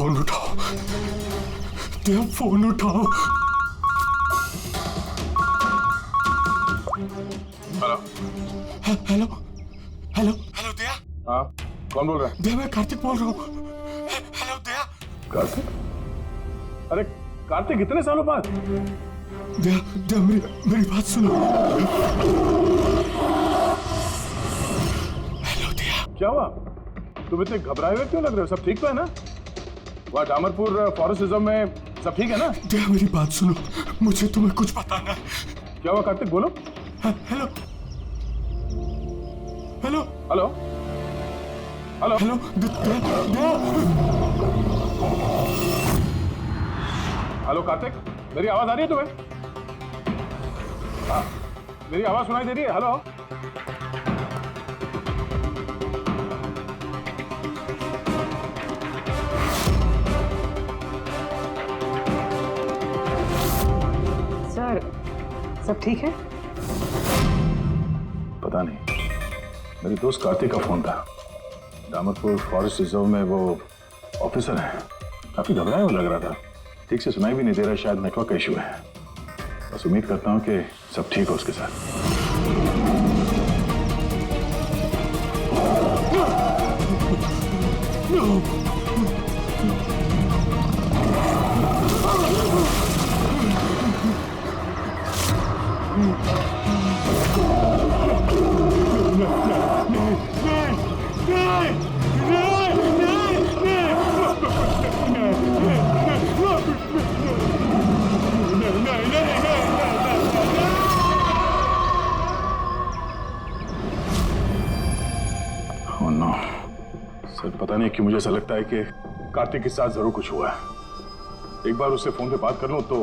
Phone उठाओ, दया phone उठाओ। Hello hello hello hello दया। हाँ, कौन बोल रहा है? दया, मैं कार्तिक बोल रहा हूँ। हेलो दया। कार्तिक? अरे कार्तिक, इतने सालों बाद? दया दया, मेरी बात सुनो। हेलो दया। क्या हुआ? तुम इतने घबराए हुए क्यों लग रहे हो? सब ठीक तो है ना? वहाँ डामरपुर फॉरेस्ट रिजर्व में सब ठीक है ना? दया मेरी बात सुनो, मुझे तुम्हें कुछ बताना है। क्या हुआ कार्तिक, बोलो। Hello hello hello hello hello Daya. Hello Kartik, मेरी आवाज आ रही है तुम्हें? हाँ, मेरी आवाज सुनाई दे रही है? हेलो सर, सब ठीक है? पता नहीं, मेरे दोस्त कार्तिक का फोन था। डामरपुर फॉरेस्ट रिजर्व में वो ऑफिसर है, काफी घबराया हुआ लग रहा था। ठीक से सुनाई भी नहीं दे रहा, शायद नेटवर्क का इशू है। बस उम्मीद करता हूँ कि सब ठीक हो उसके साथ। Oh no. सर पता नहीं क्यों मुझे ऐसा लगता है कि कार्तिक के साथ जरूर कुछ हुआ है। एक बार उससे फोन पे बात कर लूं तो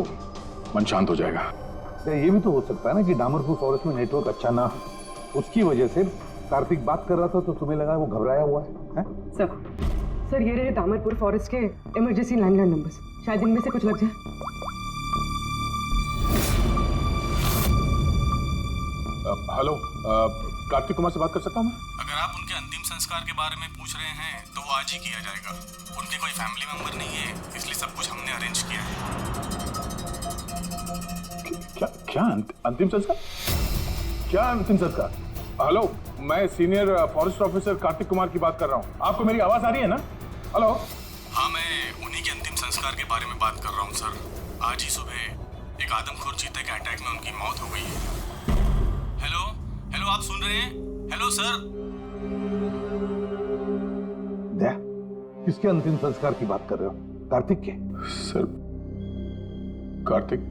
मन शांत हो जाएगा। ये भी तो हो सकता है ना कि डामरपुर फॉरेस्ट में नेटवर्क अच्छा ना हो, उसकी वजह से कार्तिक बात कर रहा था तो तुम्हें लगा वो घबराया हुआ है? सर ये रहे डामरपुर फॉरेस्ट के इमरजेंसी लैंडलाइन नंबर्स, शायद इनमें से कुछ लग जाए। हेलो, कार्तिक कुमार से बात कर सकता हूँ मैं? अगर आप उनके अंतिम संस्कार के बारे में पूछ रहे हैं तो वो आज ही किया जाएगा। उनके कोई फैमिली मेंबर नहीं है, इसलिए सब कुछ हमने अरेंज किया है। क्या अंतिम संस्कार? क्या अंतिम संस्कार? हेलो, मैं senior forest officer Kartik Kumar की बात कर रहा हूँ। आपको मेरी आवाज आ रही है ना? हेलो। हाँ, मैं उन्हीं के अंतिम संस्कार के बारे में बात कर रहा हूँ सर। आज ही सुबह एक आदमखोर चीते के अटैक में उनकी मौत हो गई है। हेलो हेलो, आप सुन रहे हैं? Hello sir. दया, किसके अंतिम संस्कार की बात कर रहे हो? कार्तिक के? सर कार्तिक,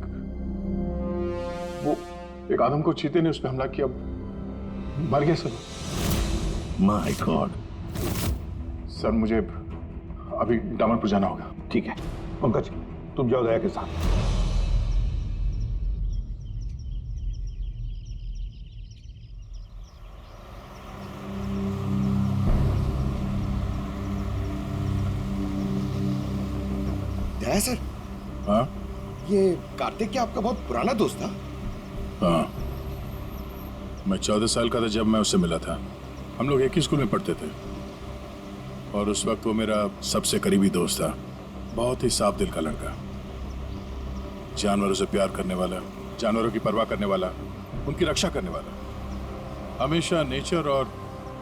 वो एक आदम को चीते ने उस पर हमला किया, मर गया सर। My God. सर मुझे अभी डामरपुर जाना होगा। ठीक है पंकज, तुम जाओ दया के साथ। दया सर। हाँ ये कार्तिक क्या आपका बहुत पुराना दोस्त था? हाँ, मैं 14 साल का था जब मैं उससे मिला था। हम लोग एक ही स्कूल में पढ़ते थे और उस वक्त वो मेरा सबसे करीबी दोस्त था। बहुत ही साफ दिल का लड़का, जानवरों से प्यार करने वाला, जानवरों की परवाह करने वाला, उनकी रक्षा करने वाला। हमेशा नेचर और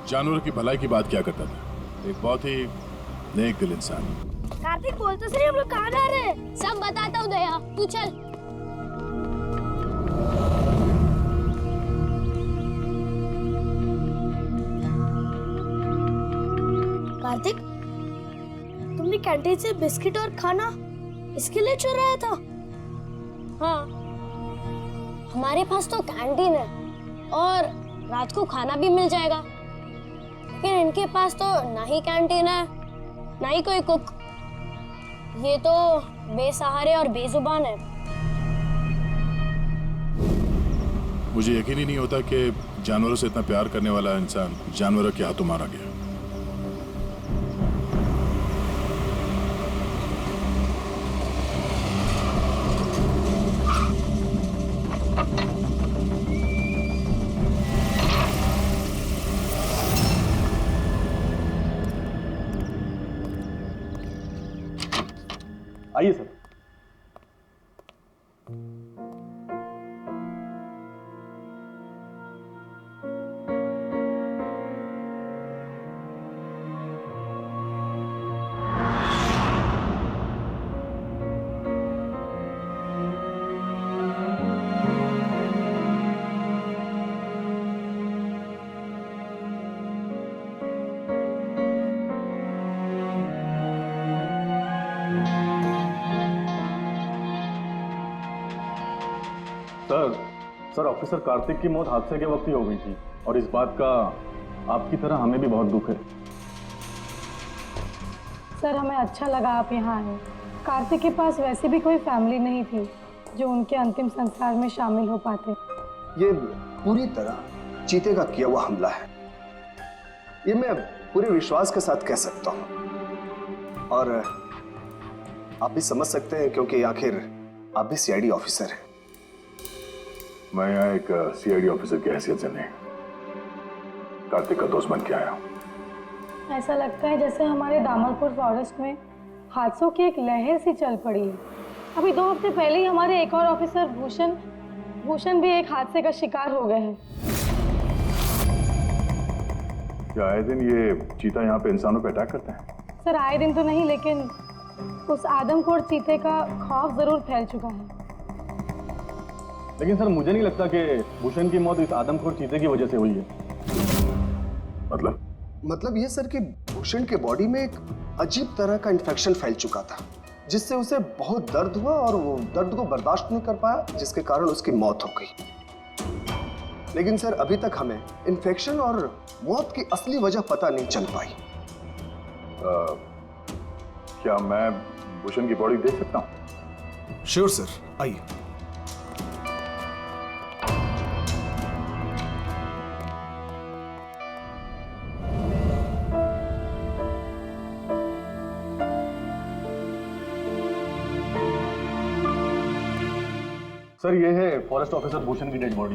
जानवरों की भलाई की बात किया करता था। एक बहुत ही नेक दिल इंसान। कार्तिक बोल तो सही, हम लोग कहाँ जा रहे हैं? सब बताता हूँ दया, तू चल। कार्तिक, तुमने कैंटीन से बिस्किट और खाना इसके लिए चुराया था? हाँ, हमारे पास तो कैंटीन है और रात को खाना भी मिल जाएगा, लेकिन इनके पास तो ना ही कैंटीन है ना ही कोई कुक। ये तो बेसहारे और बेजुबान है। मुझे यकीन ही नहीं होता कि जानवरों से इतना प्यार करने वाला इंसान जानवरों के हाथों मारा गया। आइए सर। सर ऑफिसर कार्तिक की मौत हादसे के वक्त ही हो गई थी और इस बात का आपकी तरह हमें भी बहुत दुख है। सर हमें अच्छा लगा आप यहाँ आए। कार्तिक के पास वैसे भी कोई फैमिली नहीं थी जो उनके अंतिम संस्कार में शामिल हो पाते। ये पूरी तरह चीते का किया हुआ हमला है, ये मैं पूरे विश्वास के साथ कह सकता हूँ। और आप भी समझ सकते हैं क्योंकि आखिर आप भी सीआईडी ऑफिसर हैं। मैं यहाँ एक सीआईडी ऑफिसर की हैसियत से नहीं, कार्तिक का दोस्त बन के आया हूँ। ऐसा लगता है जैसे हमारे दामरपुर फॉरेस्ट में हादसों की एक लहर सी चल पड़ी है। अभी 2 हफ्ते पहले ही हमारे एक और ऑफिसर भूषण भी एक हादसे का शिकार हो गए हैं। क्या आए दिन ये चीता यहाँ पे इंसानों पे अटैक करते हैं? सर आए दिन तो नहीं, लेकिन उस आदमखोर चीते का खौफ जरूर फैल चुका है। लेकिन सर मुझे नहीं लगता कि भूषण की मौत इस आदमखोर चीते की वजह से हुई है। मतलब ये सर कि भूषण के बॉडी में एक अजीब तरह का इन्फेक्शन फैल चुका था, जिससे उसे बहुत दर्द हुआ और वो दर्द को बर्दाश्त नहीं कर पाया, जिसके कारण उसकी मौत हो गई। लेकिन सर अभी तक हमें इन्फेक्शन और मौत की असली वजह पता नहीं चल पाई। क्या मैं भूषण की बॉडी देख सकता हूँ? श्योर सर, आइए। सर ये है फॉरेस्ट ऑफिसर भूषण की डेड बॉडी।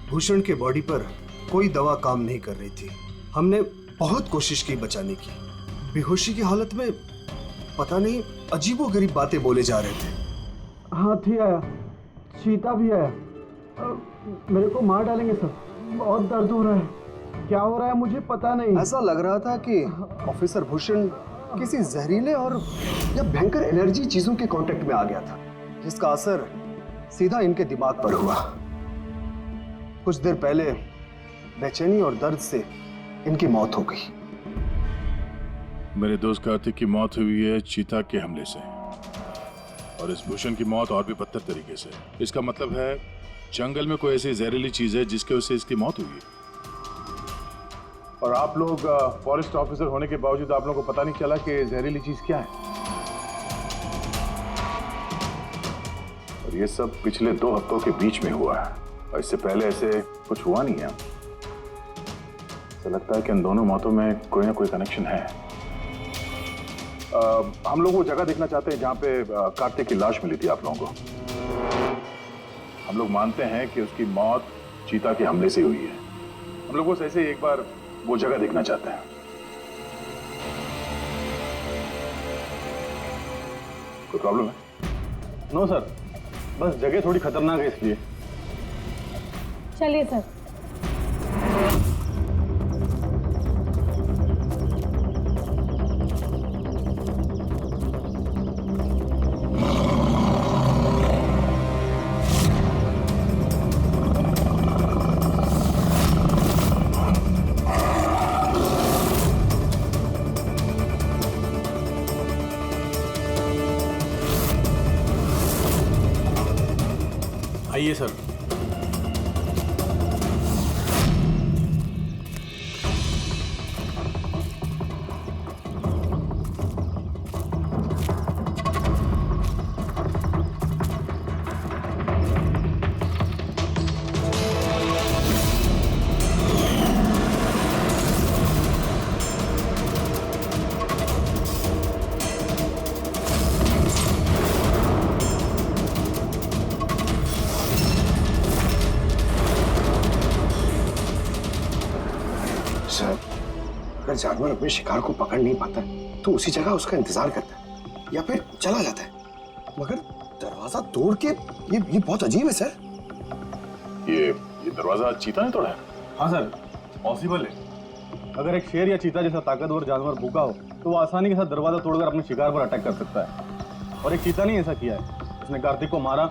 भूषण के बॉडी पर कोई दवा काम नहीं कर रही थी। हमने बहुत कोशिश की बचाने की। बेहोशी की हालत में पता नहीं अजीबोगरीब बातें बोले जा रहे थे। हाथी आया, चीता भी आया, मेरे को मार डालेंगे सर, बहुत दर्द हो रहा है। क्या हो रहा है मुझे पता नहीं। ऐसा लग रहा था कि ऑफिसर भूषण किसी जहरीले और या भयंकर एनर्जी चीजों के कांटेक्ट में आ गया था, जिसका असर सीधा इनके दिमाग पर हुआ। कुछ देर पहले बेचैनी और दर्द से इनकी मौत हो गई। मेरे दोस्त कार्तिक की मौत हुई है चीता के हमले से, और इस भूषण की मौत और भी बदतर तरीके से। इसका मतलब है जंगल में कोई ऐसी जहरीली चीज है जिसके वजह से इसकी मौत हुई है। और आप लोग फॉरेस्ट ऑफिसर होने के बावजूद आप लोगों को पता नहीं चला कि जहरीली चीज क्या है। और ये सब पिछले 2 हफ्तों के बीच में हुआ है, और इससे पहले ऐसे कुछ हुआ नहीं है। ऐसा लगता है कि इन दोनों मौतों में कोई ना कोई कनेक्शन है। हम लोग वो जगह देखना चाहते हैं जहाँ पे कार्तिक की लाश मिली थी आप लोगों को। हम लोग मानते हैं कि उसकी मौत चीता के हमले से हुई है। हम लोग बस ऐसे ही एक बार वो जगह देखना चाहते हैं। कोई प्रॉब्लम है? नो सर, बस जगह थोड़ी खतरनाक है इसलिए। चलिए सर। आइए सर। अगर जानवर अपने शिकार को पकड़ नहीं पाता तो उसी जगह उसका इंतजार करता है या फिर चला जाता है। मगर दरवाजा तोड़ के ये बहुत अजीब है सर। ये दरवाजा चीता ने तोड़ा है? हाँ सर, पॉसिबल है। अगर एक शेर या चीता जैसा ताकतवर जानवर भूखा हो तो वो आसानी के साथ दरवाजा तोड़कर अपने शिकार पर अटैक कर सकता है। और एक चीता ने ऐसा किया है, उसने कार्तिक को मारा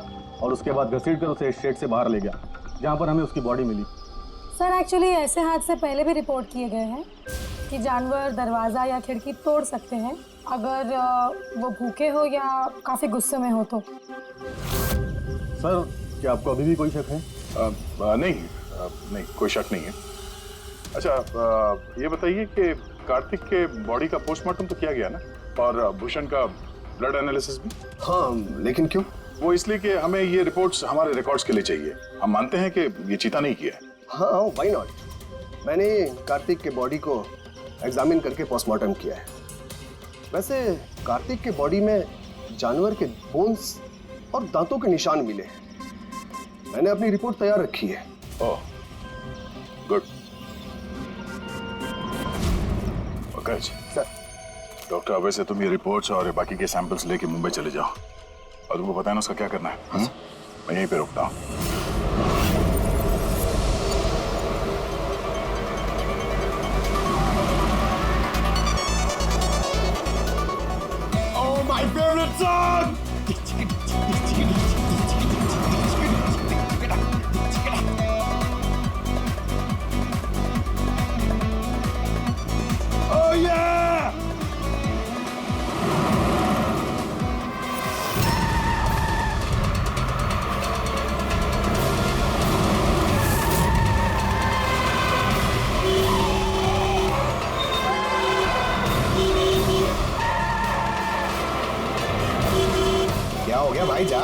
और उसके बाद घसीटकर उसे इस शेड से बाहर ले गया जहाँ पर हमें उसकी बॉडी मिली। सर एक्चुअली ऐसे हादसे पहले भी रिपोर्ट किए गए हैं कि जानवर दरवाज़ा या खिड़की तोड़ सकते हैं अगर वो भूखे हो या काफ़ी गुस्से में हो तो। सर, क्या आपको अभी भी कोई शक है? नहीं, कोई शक नहीं है। अच्छा, ये बताइए कि कार्तिक के बॉडी का पोस्टमार्टम तो किया गया ना, और भूषण का ब्लड एनालिसिस भी? हाँ, लेकिन क्यों? वो इसलिए कि हमें ये रिपोर्ट्स हमारे रिकॉर्ड्स के लिए चाहिए। हम मानते हैं कि ये चीता नहीं किया है। हाँ, व्हाई नॉट। मैंने कार्तिक के बॉडी को एग्जामिन करके पोस्टमार्टम किया है। वैसे कार्तिक के बॉडी में जानवर के बोन्स और दांतों के निशान मिले हैं। मैंने अपनी रिपोर्ट तैयार रखी है। ओह, गुड। Okay sir. डॉक्टर, वैसे तुम ये रिपोर्ट्स और बाकी के सैंपल्स लेके मुंबई चले जाओ, और तुमको पता है ना उसका क्या करना है। मैं यहीं पे रुकता हूँ। My favorite song! Oh yeah! क्या हो गया भाई? जा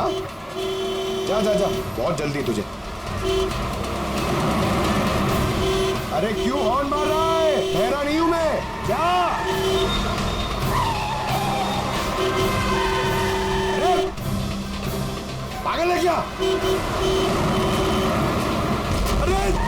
जा जा जा, बहुत जल्दी तुझे। अरे क्यों हॉर्न मार रहा है? ठहरा नहीं हूं मैं, जा। अरे पागल है क्या? अरे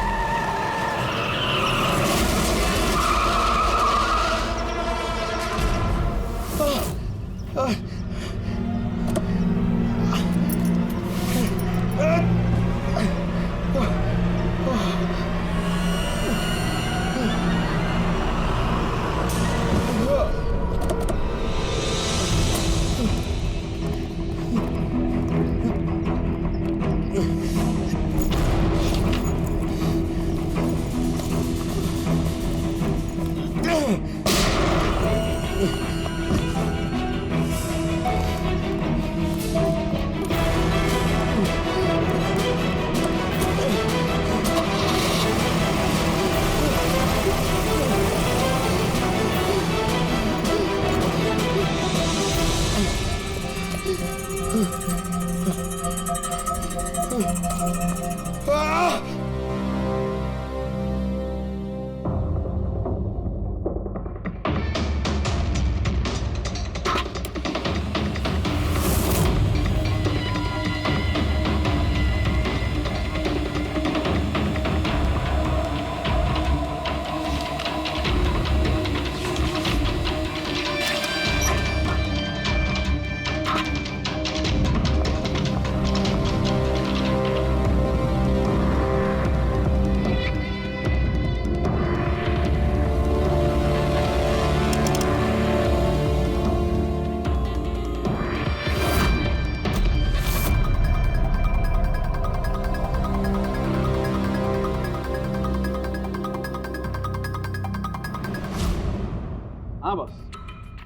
हाँ बस,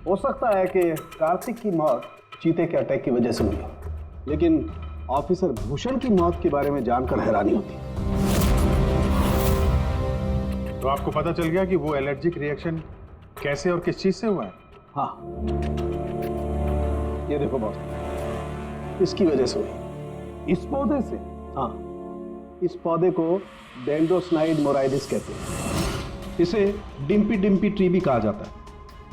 हो सकता है कि कार्तिक की मौत चीते के अटैक की वजह से हुई, लेकिन ऑफिसर भूषण की मौत के बारे में जानकर हैरानी होती। तो आपको पता चल गया कि वो एलर्जिक रिएक्शन कैसे और किस चीज से हुआ है? हाँ, ये देखो बॉस, इसकी वजह से हुई। इस पौधे से? हाँ, इस पौधे को डेंड्रोस्नाइड मोराइडिस कहते हैं। इसे डिम्पी डिम्पी ट्री भी कहा जाता है।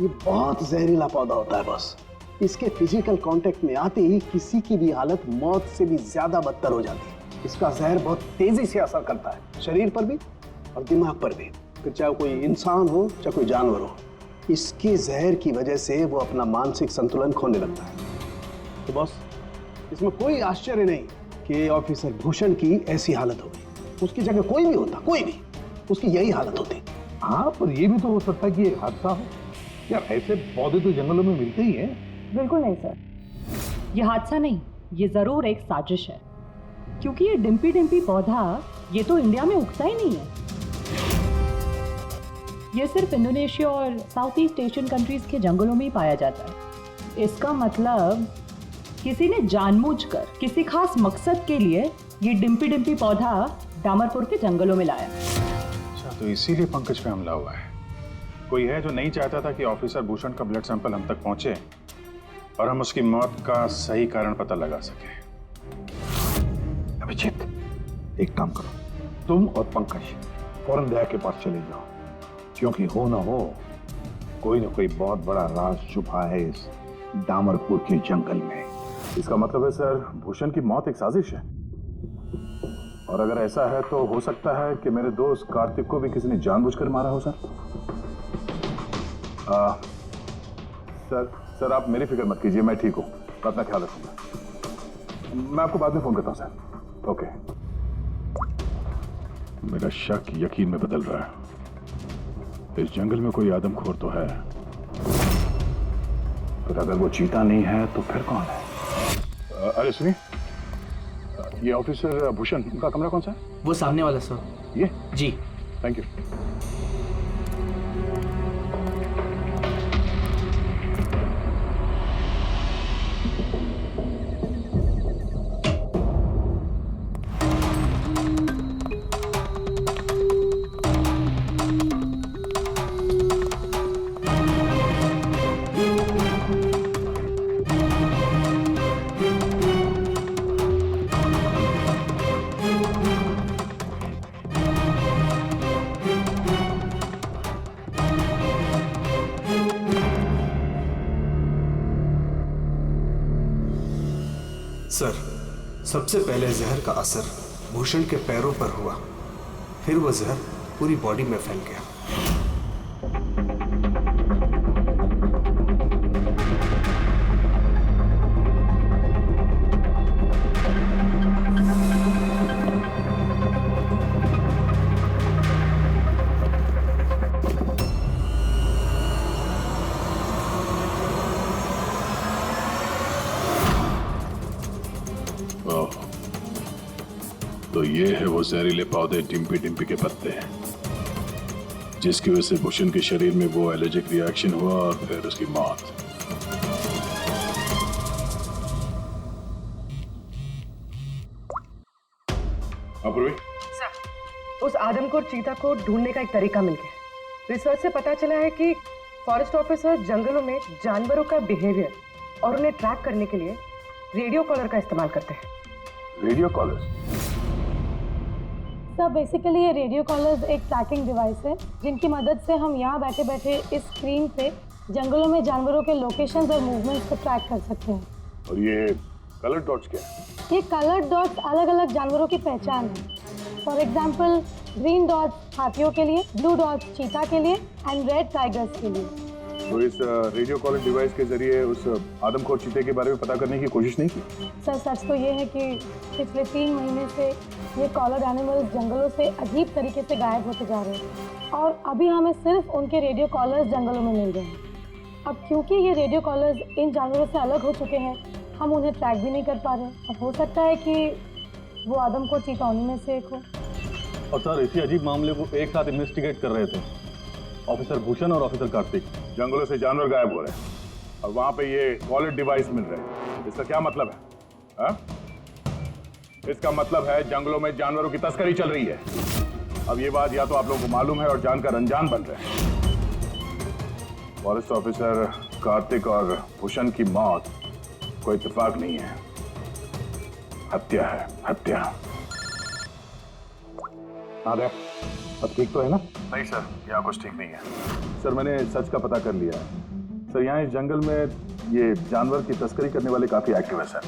ये बहुत जहरीला पौधा होता है बॉस। इसके फिजिकल कांटेक्ट में आते ही किसी की भी हालत मौत से भी ज्यादा बदतर हो जाती है। इसका जहर बहुत तेजी से असर करता है, शरीर पर भी और दिमाग पर भी, फिर चाहे कोई इंसान हो चाहे कोई जानवर हो। इसके जहर की वजह से वो अपना मानसिक संतुलन खोने लगता है। तो बॉस, इसमें कोई आश्चर्य नहीं कि ऑफिसर भूषण की ऐसी हालत हो गई। उसकी जगह कोई भी होता, कोई भी, उसकी यही हालत होती। हाँ, पर ये भी तो हो सकता है कि एक हादसा हो। यार ऐसे पौधे तो जंगलों में मिलते ही हैं। बिल्कुल नहीं सर, ये हादसा नहीं, ये जरूर एक साजिश है, क्योंकि ये डिम्पी डिम्पी पौधा ये तो इंडिया में उगता ही नहीं है। ये सिर्फ इंडोनेशिया और साउथ ईस्ट एशियन कंट्रीज के जंगलों में ही पाया जाता है। इसका मतलब किसी ने जानबूझकर किसी खास मकसद के लिए ये डिम्पी डिम्पी पौधा डामरपुर के जंगलों में लाया। अच्छा, तो इसीलिए पंकज पे हमला हुआ है। कोई है जो नहीं चाहता था कि ऑफिसर भूषण का ब्लड सैंपल हम तक पहुंचे और हम उसकी मौत का सही कारण पता लगा सके। अभिजीत, एक काम करो, तुम और पंकज फौरन दया के पास चले जाओ, क्योंकि हो ना हो कोई ना कोई बहुत बड़ा राज छुपा है इस डामरपुर के जंगल में। इसका मतलब है सर, भूषण की मौत एक साजिश है, और अगर ऐसा है तो हो सकता है कि मेरे दोस्त कार्तिक को भी किसी ने जानबूझकर मारा हो सर। सर आप मेरी फिक्र मत कीजिए, मैं ठीक हूँ, अपना ख्याल रखूंगा। मैं आपको बाद में फोन करता हूँ सर। ओके। मेरा शक यकीन में बदल रहा है। इस जंगल में कोई आदमखोर तो है, पर अगर वो चीता नहीं है तो फिर कौन है? अरे सुनिए, ये ऑफिसर भूषण, उनका कमरा कौन सा है? वो सामने वाला सर। ये? जी। Thank you. सर, सबसे पहले जहर का असर भूषण के पैरों पर हुआ, फिर वो जहर पूरी बॉडी में फैल गया। तो ये है वो जहरीले पौधे डिम्पी डिम्पी के पत्ते, जिसकी वजह से भूषण के शरीर में वो एलर्जिक रिएक्शन हुआ और फिर उसकी मौत। अपूर्वी, सर, उस आदमखोर चीता को ढूंढने का एक तरीका मिल गया। रिसर्च से पता चला है कि फॉरेस्ट ऑफिसर जंगलों में जानवरों का बिहेवियर और उन्हें ट्रैक करने के लिए रेडियो कॉलर का इस्तेमाल करते हैं। Radio collars? सर, बेसिकली ये रेडियो कॉलर्स एक ट्रैकिंग डिवाइस है, जिनकी मदद से हम यहाँ बैठे बैठे इस स्क्रीन पे जंगलों में जानवरों के लोकेशंस और मूवमेंट्स को ट्रैक कर सकते हैं। और ये कलर डॉट्स क्या है? ये कलर डॉट्स अलग अलग जानवरों की पहचान है। फॉर एग्जाम्पल, ग्रीन डॉट्स हाथियों के लिए, ब्लू डॉट्स चीता के लिए एंड रेड टाइगर्स के लिए। तो इस रेडियो कॉलर डिवाइस के जरिए उस आदमखोर चीते के बारे में पता करने की कोशिश नहीं की? सर, सच तो ये है कि पिछले 3 महीने से ये कॉलर एनिमल्स जंगलों से अजीब तरीके से गायब होते जा रहे हैं, और अभी हमें सिर्फ उनके रेडियो कॉलर्स जंगलों में मिल गए हैं। अब क्योंकि ये रेडियो कॉलर्स इन जानवरों से अलग हो चुके हैं, हम उन्हें ट्रैक भी नहीं कर पा रहे। अब हो सकता है कि वो आदमखोर चीता उन्हीं में से एक हो। और सर, इसी अजीब मामले को एक साथ इन्वेस्टिगेट कर रहे थे ऑफिसर भूषण और ऑफिसर कार्तिक। जंगलों से जानवर गायब हो रहे हैं और वहां पे ये कॉलर डिवाइस मिल रहे हैं। इसका क्या मतलब है? हा? इसका मतलब है जंगलों में जानवरों की तस्करी चल रही है। अब ये बात या तो आप लोगों को मालूम है और जानकर अनजान बन रहे हैं। फॉरेस्ट ऑफिसर कार्तिक और भूषण की मौत कोई इत्तेफाक नहीं है, हत्या है, हत्या। अब ठीक तो है ना? नहीं सर, यहाँ कुछ ठीक नहीं है। सर, मैंने सच का पता कर लिया है। सर, यहाँ इस जंगल में ये जानवर की तस्करी करने वाले काफी एक्टिव है सर,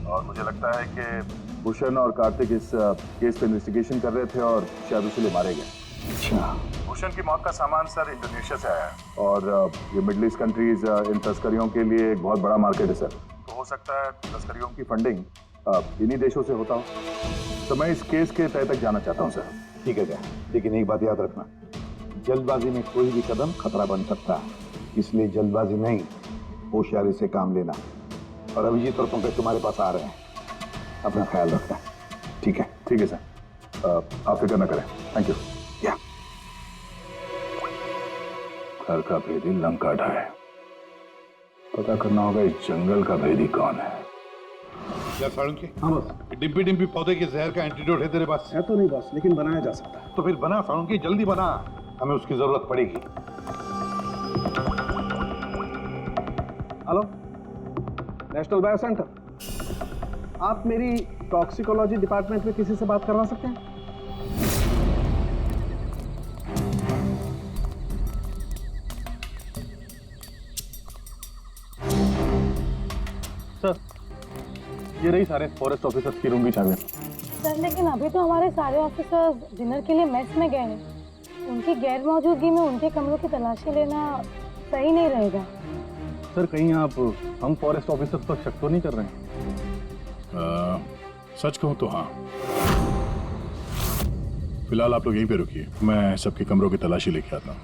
और मुझे लगता है कि भूषण और कार्तिक इस केस पे इन्वेस्टिगेशन कर रहे थे और शायद उसीलिए मारे गए। अच्छा। भूषण की मौत का सामान सर इंडोनेशिया से आया है, और ये मिडिल ईस्ट कंट्रीज इन तस्करियों के लिए एक बहुत बड़ा मार्केट है सर। तो हो सकता है तस्करियों की फंडिंग इन्हीं देशों से होता हो। तो मैं इस केस के तह तक जाना चाहता हूँ सर। ठीक है क्या, लेकिन एक बात याद रखना, जल्दबाजी में कोई भी कदम खतरा बन सकता है, इसलिए जल्दबाजी नहीं, होशियारी से काम लेना। और अभिजीत और पंकज तुम्हारे पास आ रहे हैं, अपना ख्याल रखना। ठीक है सर, आप फिक्र न करें। Thank you. या घर का भेदी लंका ढाए, पता करना होगा इस जंगल का भेदी कौन है। क्या साळुंके? हाँ बस, डिम्पी डिम्पी पौधे के जहर का एंटीडोट है तेरे पास? है तो नहीं बस, लेकिन बनाया जा सकता है। तो फिर बना साळुंके, जल्दी बना, हमें उसकी जरूरत पड़ेगी। हेलो, नेशनल बायो सेंटर, आप मेरी टॉक्सिकोलॉजी डिपार्टमेंट में किसी से बात करवा सकते हैं? सर, ये रही सारे फॉरेस्ट ऑफिसर्स की रूम की चाबी। सर लेकिन अभी तो हमारे सारे ऑफिसर्स डिनर के लिए मेस में गए हैं। उनकी गैर मौजूदगी में उनके कमरों की तलाशी लेना सही नहीं रहेगा। सर कहीं आप हम फॉरेस्ट ऑफिसर्स पर शक तो नहीं कर रहे हैं? सच कहूँ तो हाँ। फिलहाल आप लोग यहीं पे रुकिए, मैं सबके कमरों की तलाशी लेके आता हूँ।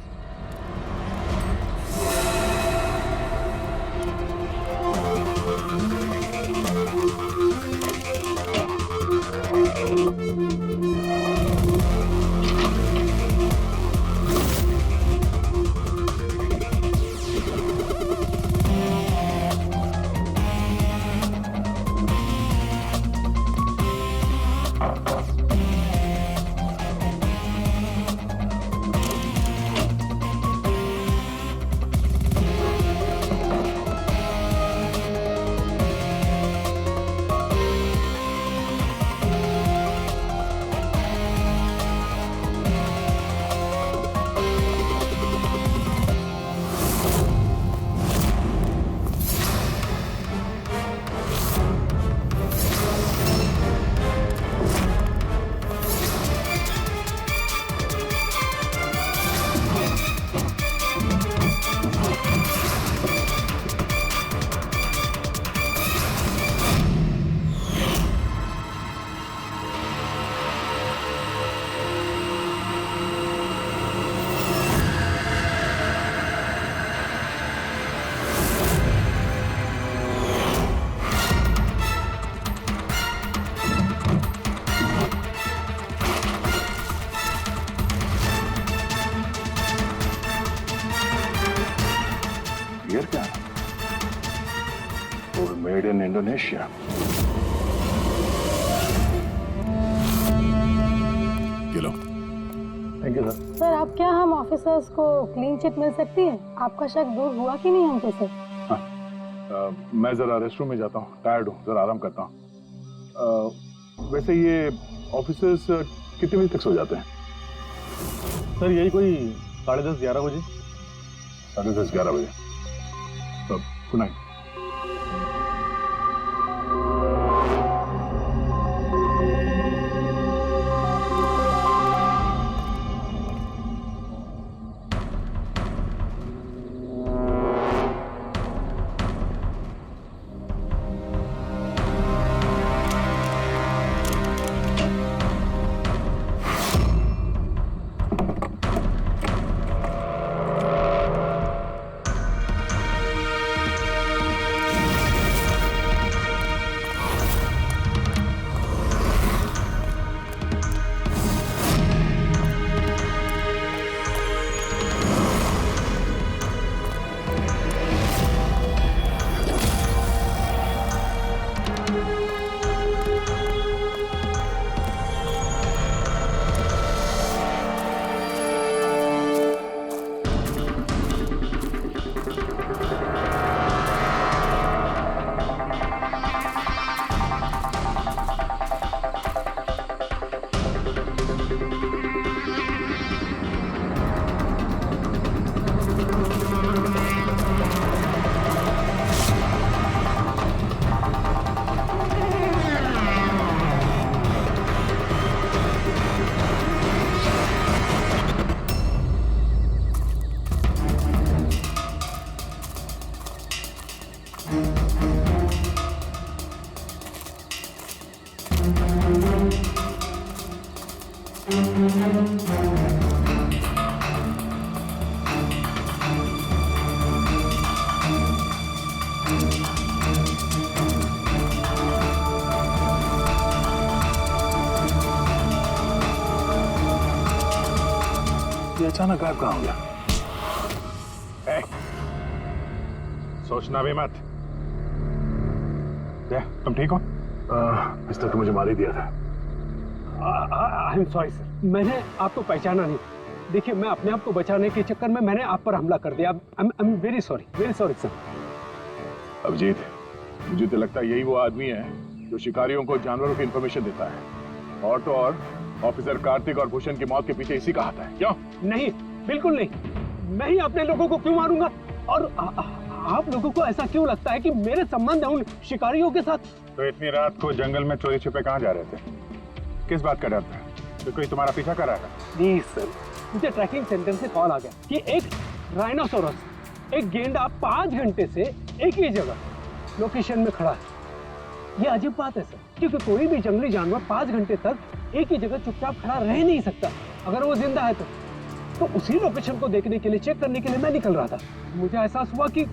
ईयर क्या है? और made in Indonesia. Low. Thank you sir. Sir अब क्या हम ऑफिसर्स को क्लीन चिट मिल सकती है? आपका शक दूर हुआ कि नहीं हमको सर? मैं जरा रेस्टरूम में जाता हूँ, टायर्ड हूँ, जरा आराम करता हूँ। वैसे ये ऑफिसर्स कितने बजे तक सो जाते हैं? सर यही कोई 10:30 11 बजे। 10:30 11 बजे। Good night. अचानक गायब कहाँ हो गया? ए, सोचना भी मत। तुम ठीक हो? इस तक तो मुझे मार ही दिया था। आई एम सॉरी सर, मैंने आपको पहचाना नहीं। देखिए, मैं अपने आप को बचाने के चक्कर में मैंने आप पर हमला कर दिया। I am very sorry sir. Abhijit, मुझे तो लगता है यही वो आदमी है जो शिकारियों को जानवरों की इंफॉर्मेशन देता है। और तो और ऑफिसर कार्तिक और भूषण की मौत के पीछे इसी का हाथ है। क्यों? नहीं, बिल्कुल नहीं। मैं ही अपने लोगों को क्यों मारूंगा? और आप लोगों को ऐसा क्यों लगता है कि मेरे संबंध है उन शिकारियों के साथ? तो इतनी रात को जंगल में चोरी छिपे कहाँ जा रहे थे? किस बात का डर था? तो कोई तुम्हारा पीछा कर रहा था? प्लीज सर, मुझे ट्रैकिंग सेंटर से कॉल आ गया कि एक राइनोसोरस, एक गेंडा 5 घंटे से एक ही जगह लोकेशन में खड़ा है। ये अजीब बात है सर, क्योंकि कोई भी जंगली जानवर 5 घंटे तक एक ही जगह चुपचाप खड़ा रह नहीं सकता अगर वो जिंदा है तो उसी लोकेशन को देखने के लिए, चेक करने के लिए मैं निकल रहा था। मुझे एहसास हुआ कि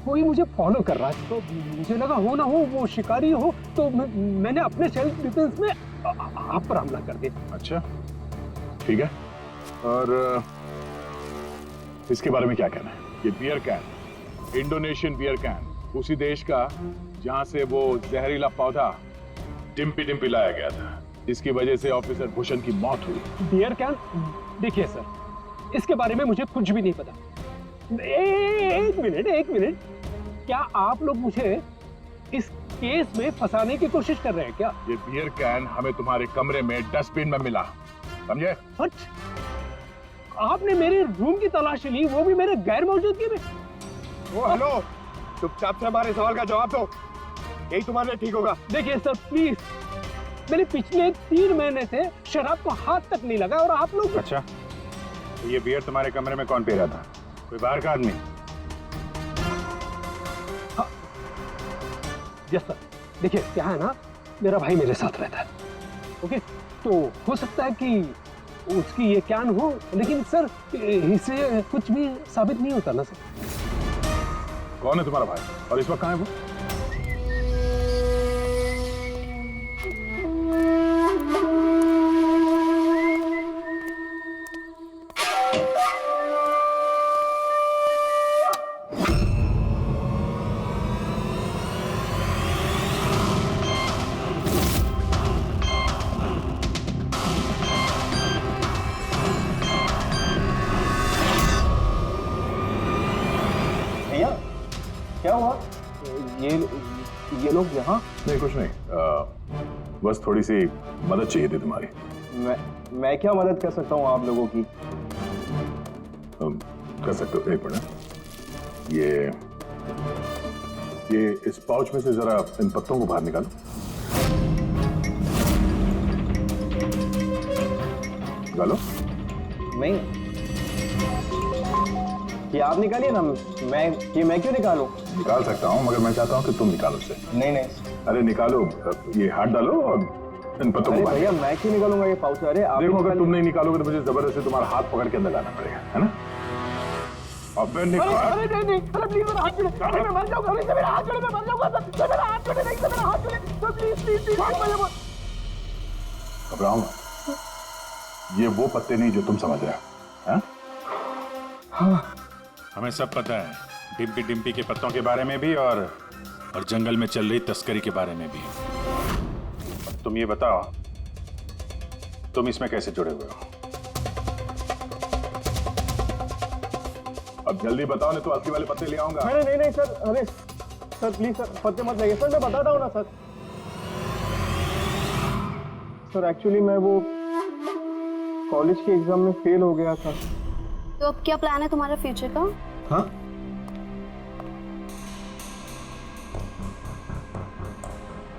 कोई मुझे फॉलो कर रहा है, तो मुझे लगा हो ना हो वो शिकारी हो, तो मैंने अपने सेल्फ डिफेंस में आप पर हमला कर दिया। अच्छा, ठीक है। और इसके बारे में क्या कहना है? ये beer can, Indonesian beer can, उसी देश का जहां से वो जहरीला पौधा डिम्पी डिम्पी लाया गया था, जिसकी वजह से ऑफिसर भूषण की मौत हुई। Beer can? देखिए सर, इसके बारे में मुझे कुछ भी नहीं पता। एक मिनट, क्या आप लोग मुझे इस केस में फंसाने की कोशिश कर रहे हैं क्या? ये बियर कैन हमें तुम्हारे कमरे में डस्टबिन में मिला, समझे? आपने मेरे रूम की तलाशी ली, वो भी मेरे गैर मौजूदगी में। हेलो, चुपचाप से हमारे सवाल का जवाब दो, यही तुम्हारे लिए ठीक होगा। देखिए सर प्लीज, मैंने पिछले 3 महीने से शराब को हाथ तक नहीं लगा और आप लोग। अच्छा, तो ये बियर तुम्हारे कमरे में कौन पी रहा था? कोई बाहर का आदमी? Yes sir. देखिए क्या है ना, मेरा भाई मेरे साथ रहता है, ओके, तो हो सकता है कि उसकी ये कैन हो, लेकिन सर इससे कुछ भी साबित नहीं होता ना सर। कौन है तुम्हारा भाई और इस वक्त कहाँ है वो? क्या हुआ? ये लोग यहाँ? नहीं, कुछ नहीं, बस थोड़ी सी मदद चाहिए थी तुम्हारी। मैं क्या मदद कर सकता हूँ आप लोगों की? कर सकते हो। एक मिनट, ये इस पाउच में से जरा इन पत्तों को बाहर निकालो। निकालो। नहीं, ये आप निकालिए ना, मैं क्यों निकालूं? निकाल सकता हूँ, मगर मैं चाहता हूँ कि तुम निकालो इसे। नहीं। अरे निकालो, ये हाथ डालो और इन पत्तों को। भैया मैं क्यों निकालूंगा ये पाउच? अरे आप देखो, अगर तुम नहीं निकालोगे तो मुझे जबरदस्ती तुम्हारा हाथ पकड़ के अंदर लाना पड़ेगा, है ना? और फिर निकाल। अरे प्लीज मेरा हाथ छोड़े, अरे मैं मर जाऊंगा, अरे मेरा हाथ छोड़े, मैं मर जाऊंगा सर, मेरा हाथ छोड़े, नहीं मेरा हाथ छोड़े, तो प्लीज घबराओ मत, ये वो पत्ते नहीं जो तुम समझ रहे हो। हाँ, हमें सब पता है, डिम्पी डिम्पी के पत्तों के बारे में भी और जंगल में चल रही तस्करी के बारे में भी। तुम ये बताओ, तुम इसमें कैसे जुड़े हुए हो? अब जल्दी बताओ, नहीं तो असली वाले पत्ते ले आऊंगा। नहीं सर, अरे सर प्लीज सर, पत्ते मत लगाइए सर, मैं बताता हूँ ना सर। सर एक्चुअली मैं वो कॉलेज के एग्जाम में फेल हो गया था। तो अब क्या प्लान है तुम्हारा फ्यूचर का? हाँ,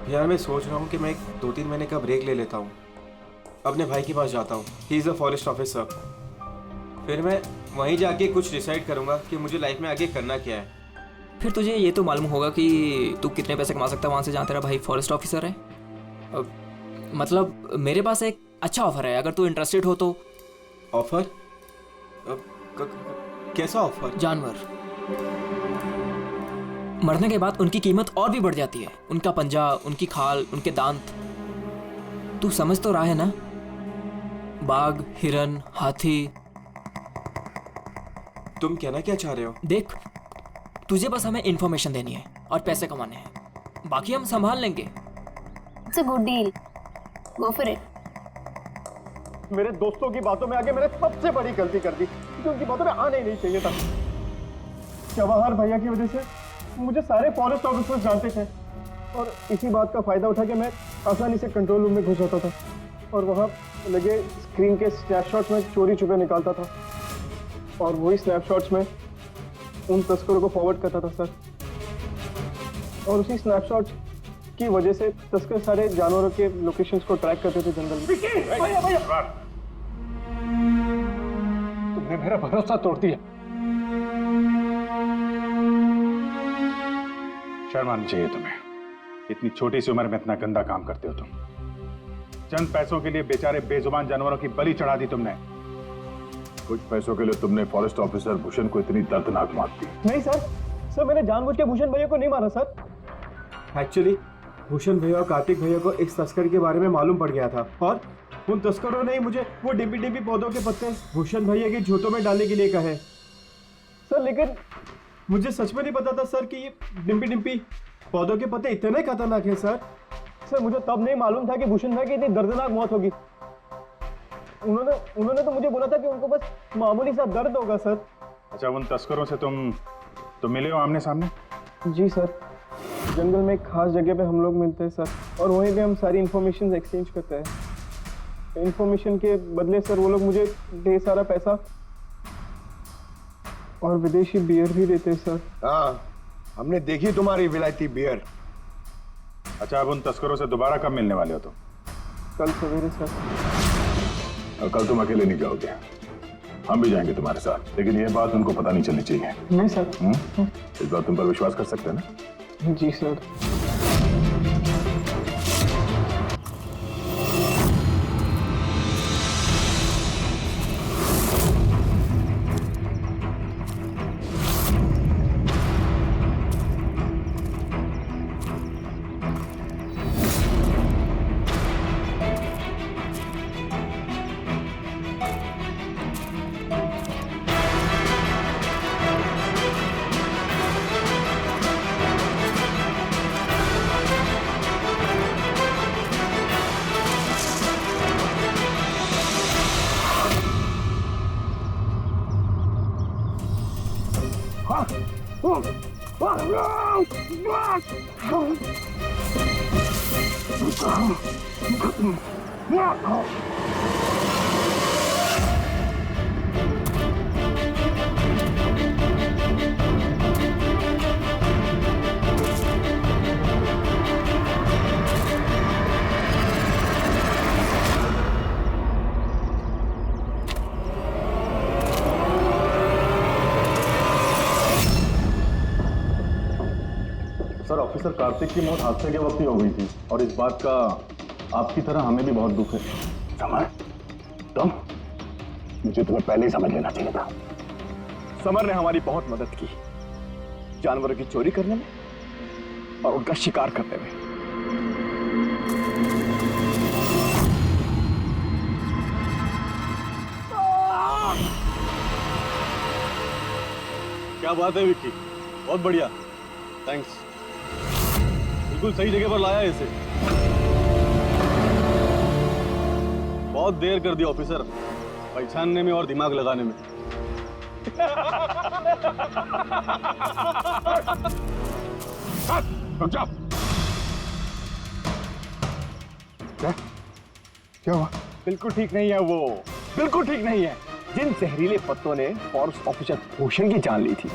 यार मैं सोच रहा हूँ कि मैं 2-3 महीने का ब्रेक ले लेता हूँ, अपने भाई के पास जाता हूँ, he is a forest officer. फिर मैं वहीं जाके कुछ डिसाइड करूँगा कि मुझे लाइफ में आगे करना क्या है। फिर तुझे ये तो मालूम होगा कि तू कितने पैसे कमा सकता है वहाँ से जहाँ तेरा भाई फॉरेस्ट ऑफिसर है। मतलब मेरे पास एक अच्छा ऑफर है, अगर तू इंटरेस्टेड हो तो। ऑफर? कैसा ऑफर? जानवर मरने के बाद उनकी कीमत और भी बढ़ जाती है, उनका पंजा, उनकी खाल, उनके दांत। तू समझ तो रहा है ना? बाघ, हिरन, हाथी, तुम कहना क्या चाह रहे हो? देख, तुझे बस हमें इन्फॉर्मेशन देनी है और पैसे कमाने हैं, बाकी हम संभाल लेंगे। It's a good deal, go for it. मेरे दोस्तों की बातों में आके मैंने सबसे बड़ी गलती कर दी, क्योंकि उनकी बातों में आना ही नहीं चाहिए था। जवाहर भैया की वजह से मुझे सारे फॉरेस्ट ऑफिसर्स जानते थे और इसी बात का फायदा उठा के मैं आसानी से कंट्रोल रूम में घुस जाता था और वहाँ लगे स्क्रीन के स्नैपशॉट्स में चोरी छुपे निकालता था और वही स्नैपशॉट्स में उन तस्करों को फॉरवर्ड करता था सर। और उसी स्नैपशॉट्स की वजह से तस्कर सारे जानवरों के लोकेशंस को ट्रैक करते थे जंगल में। भैया तुमने मेरा भरोसा तोड़ दिया। शर्म आनी चाहिए तुम्हें, इतनी छोटी सी उम्र में इतना गंदा काम करते हो तुम। चंद पैसों के लिए बेचारे बेजुबान जानवरों की बलि चढ़ा दी तुमने। कुछ पैसों के लिए तुमने फॉरेस्ट ऑफिसर भूषण को इतनी दर्दनाक मार दी। नहीं सर, मैंने जानबूझ के भूषण भैया को नहीं मारा सर। एक्चुअली भूषण भैया और कार्तिक भैया को इस तस्कर के बारे में मालूम पड़ गया था और उन तस्करों ने ही मुझे वो डिम्पी डिम्पी पौधों के पत्ते भूषण भैया के जूतों में डालने के लिए कहे सर। लेकिन मुझे सच में नहीं पता था सर कि ये डिम्पी डिम्पी पौधों के पत्ते इतने खतरनाक हैं सर। मुझे तब नहीं मालूम था कि भूषण भाई की इतनी दर्दनाक मौत होगी। उन्होंने तो मुझे बोला था कि उनको बस मामूली सा दर्द होगा सर। अच्छा, उन तस्करों से तुम मिले हो आमने सामने? जी सर, जंगल में एक खास जगह पे हम लोग मिलते हैं सर और वहीं पे हम सारी इन्फॉर्मेशन एक्सचेंज करते हैं। इन्फॉर्मेशन के बदले सर वो लोग मुझे ढेर सारा पैसा और विदेशी बियर भी देते हैं सर। हाँ, हमने देखी तुम्हारी विलायती बियर। अच्छा, अब उन तस्करों से दोबारा कब मिलने वाले हो तुम? कल सवेरे सर। और कल तुम अकेले नहीं जाओगे, हम भी जाएंगे तुम्हारे साथ, लेकिन ये बात उनको पता नहीं चलनी चाहिए। नहीं सर। इस बात तुम पर विश्वास कर सकते हैं ना? जी सर। सर, ऑफिसर कार्तिक की मौत हादसे के वक्त ही हो गई थी और इस बात का आपकी तरह हमें भी बहुत दुख है। समर, तुम? मुझे तुम्हें पहले ही समझ लेना चाहिए था। समर ने हमारी बहुत मदद की, जानवरों की चोरी करने में और उनका शिकार करने में। क्या बात है विक्की, बहुत बढ़िया, थैंक्स। बिल्कुल सही जगह पर लाया इसे। बहुत देर कर दिया ऑफिसर, पहचानने में और दिमाग लगाने में। क्या हुआ? बिल्कुल ठीक नहीं है वो, बिल्कुल ठीक नहीं है। जिन जहरीले पत्तों ने फॉरेस्ट ऑफिसर भूषण की जान ली थी,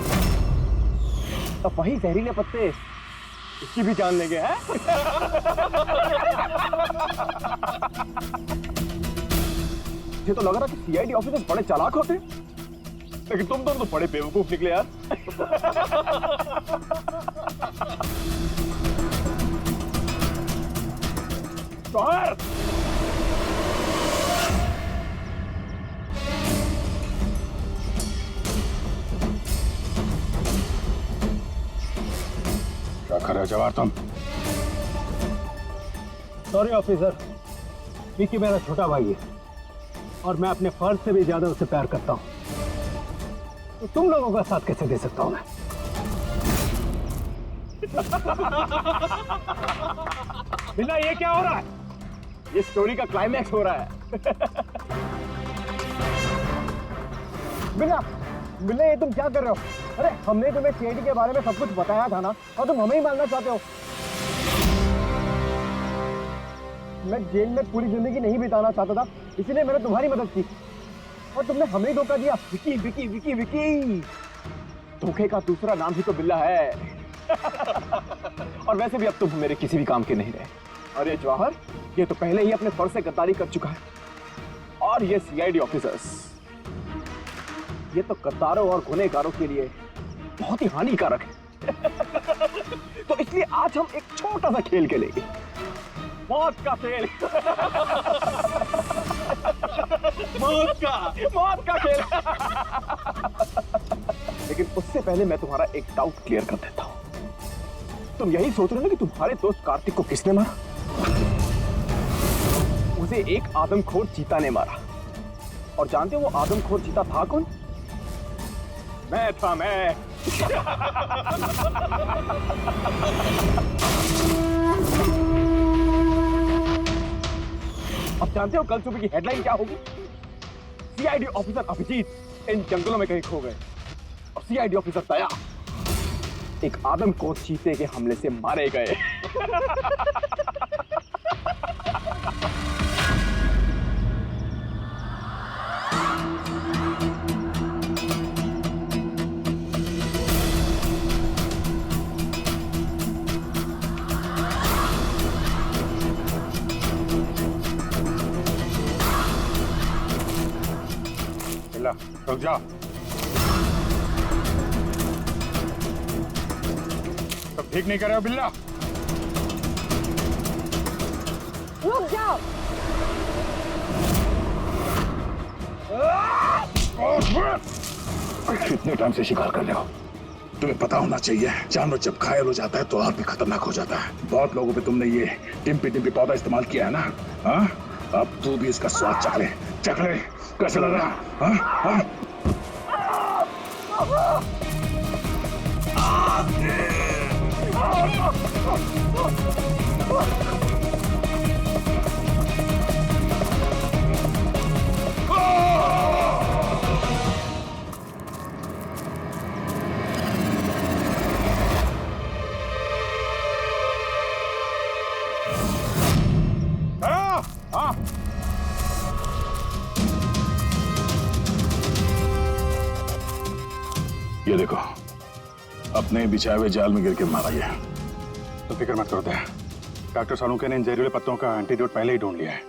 अब वही जहरीले पत्ते इसकी भी जान लेंगे हैं? ये तो लग रहा कि सीआईडी ऑफिसर बड़े चालाक होते, लेकिन तुम तो बड़े बेवकूफ निकले यार। बाहर क्या कर रहे हो जवाहर तुम? सॉरी ऑफिसर, विकी मेरा छोटा भाई है और मैं अपने फर्ज से भी ज्यादा उसे प्यार करता हूँ। तो तुम लोगों का साथ कैसे दे सकता हूं मैं? बिल्ला ये क्या हो रहा है? ये स्टोरी का क्लाइमैक्स हो रहा है। बिल्ला, बिल्ला ये तुम क्या कर रहे हो? अरे हमने तुम्हें सीआईडी के बारे में सब कुछ बताया था ना, और तुम हमें ही मारना चाहते हो। मैं जेल में पूरी जिंदगी नहीं बिताना चाहता था, इसीलिए मैंने तुम्हारी मदद की, और तुमने हमें ही धोखा दिया। विकी विकी विकी विकी, धोखे का दूसरा नाम ही तो बिल्ला है। और वैसे भी अब तुम मेरे किसी भी काम के नहीं रहे। अरे जवाहर, ये तो पहले ही अपने फर्ज से गद्दारी कर चुका है, और ये सीआईडी ऑफिसर्स, ये तो गद्दारों और गुनहगारों के लिए बहुत ही हानिकारक है। तो इसलिए आज हम एक छोटा सा खेल खेलेंगे, मौत का खेल। मौत का खेल। लेकिन उससे पहले मैं तुम्हारा एक डाउट क्लियर कर देता हूं। तुम यही सोच रहे हो ना कि तुम्हारे दोस्त कार्तिक को किसने मारा? उसे एक आदमखोर चीता ने मारा। और जानते हो वो आदमखोर चीता था कौन? मैं था, मैं। अब जानते हो कल सुबह की हेडलाइन क्या होगी? सीआईडी ऑफिसर अभिजीत इन जंगलों में कहीं खो गए, और सीआईडी ऑफिसर दया एक आदमखोर चीते के हमले से मारे गए। रुक जाओ। तुम ठीक नहीं कर रहे हो बिल्ला? रुक जाओ। कितने टाइम से शिकार कर रहे हो? तुम्हें पता होना चाहिए, जानवर जब घायल हो जाता है तो और भी खतरनाक हो जाता है। बहुत लोगों पे तुमने ये डिम्पी डिम्पी पौधा इस्तेमाल किया है ना? हाँ, अब तू भी इसका स्वाद चख ले। चख ले, कैसा लग रहा? हाँ हाँ। ये देखो, अपने बिछाए हुए जाल में गिर के मारा गया। तो फिक्र मत करो दया, डॉक्टर सालुंके ने इन जहरीले पत्तों का एंटीडोट पहले ही ढूंढ लिया है।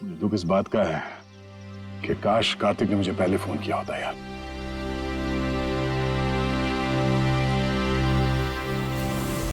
मुझे दुख इस बात का है कि काश कार्तिक ने मुझे पहले फोन किया होता यार।